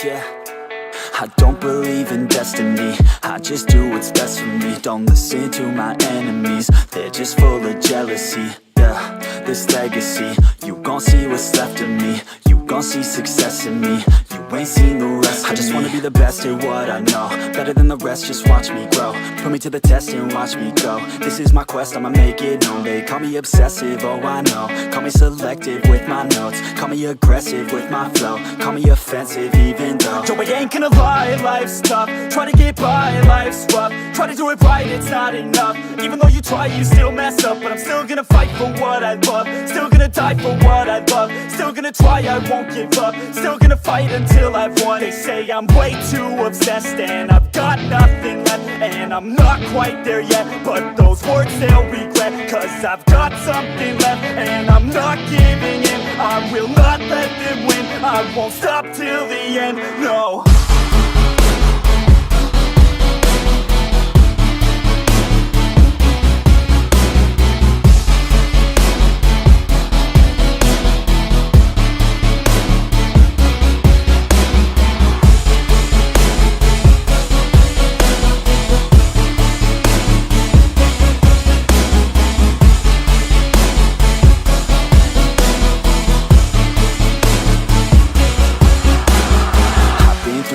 yeah. I don't believe in destiny, I just do what's best for me. Don't listen to my enemies, they're just full of jealousy. Yeah, this legacy, you gon' see what's left of me. You gon' see success in me, you ain't seen the rest of me. I just wanna be the best at what I know, better than the rest, just watch me grow. Put me to the test and watch me go. This is my quest, I'ma make it known. They call me obsessive, oh I know. Call me selective with my notes, call me aggressive with my flow. Call me offensive even though Joe, I ain't gonna lie, life's tough. Try to get by, life's rough. Try to do it right, it's not enough. Even though you try, you still mess up. But I'm still gonna fight for what I love, still gonna die for what I love. Still gonna try, I won't give up. Still gonna fight until I've won. They say I'm way too obsessed and I've got nothing left, and I'm not quite there yet, but those words they'll regret. Cause I've got something left and I'm not giving in. I will not let them win, I won't stop till the end, no.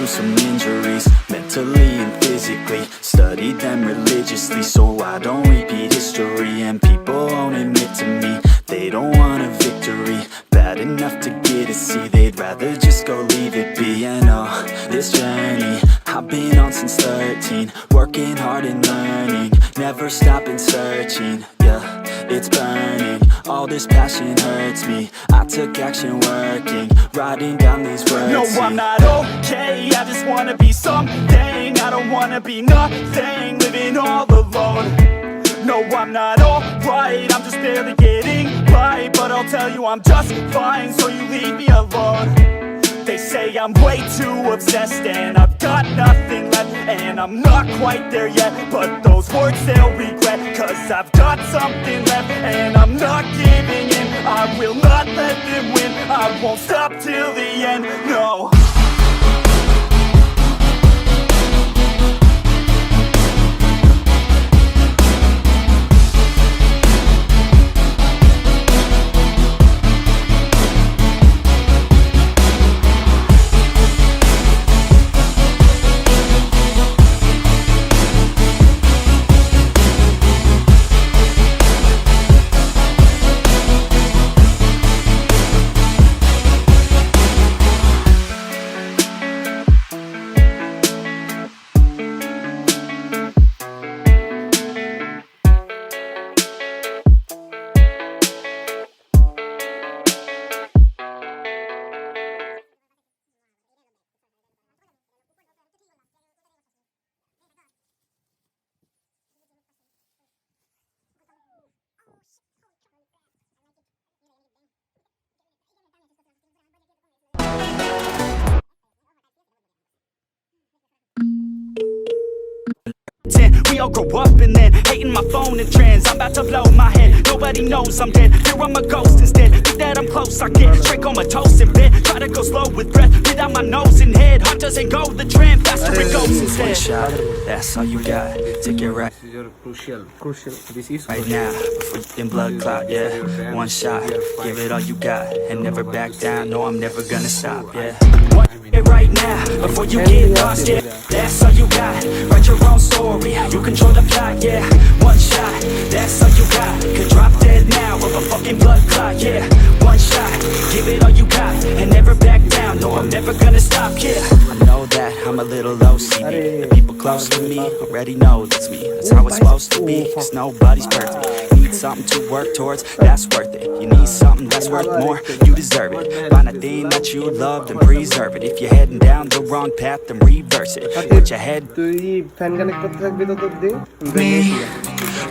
Some injuries, mentally and physically. Studied them religiously so I don't repeat history. And people won't admit to me they don't want a victory bad enough to get a C. They'd rather just go leave it be. And oh, this journey I've been on since 13, working hard and learning, never stopping searching. Yeah, it's burning, all this passion hurts me. I took action working, writing down these words. No, I'm not okay, I just wanna be something. I don't wanna be nothing, living all alone. No, I'm not alright, I'm just barely getting by. But I'll tell you I'm just fine, so you leave me alone. They say I'm way too obsessed and I've got nothing left, and I'm not quite there yet, but those words they'll regret. Cause I've got something left and I'm not giving in. I will not let them win, I won't stop till the end, no. We all grow up and then hating my phone and trends. I'm about to blow my head, nobody knows I'm dead. Fear I'm a ghost instead, think that I'm close, I get straight comatose in bed. Try to go slow with breath, breathe out my nose and head. Heart doesn't go the trend, faster it goes instead. One shot, that's all you got, take it right. This is crucial. This is right now, before you can blood clot, yeah. One shot, give it all you got, and never back down, no I'm never gonna stop, yeah. One it right now, before you get lost, yeah. That's all you got, write your own story, you control the plot, yeah. One shot, that's all you got, could drop dead now of a fucking blood clot, yeah. One shot, give it all you got, and never back down, no I'm never gonna stop, yeah. I know that I'm a little OCD, the people close to me already know that's me. That's how it's supposed to be, cause nobody's perfect. You need something to work towards, that's worth it. You need something that's worth more, you deserve it. Find a thing that you love, then preserve it. If you're heading down the wrong path, then reverse it. Put your head me,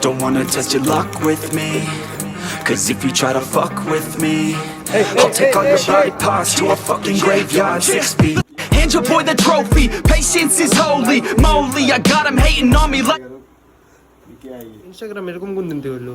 don't wanna test your luck with me, cause if you try to fuck with me, I'll take all your body parts to a fucking graveyard 6 feet. Hand your boy the trophy, patience is holy moly. I got him hating on me like 인스타그램 এরকম 건는데 별로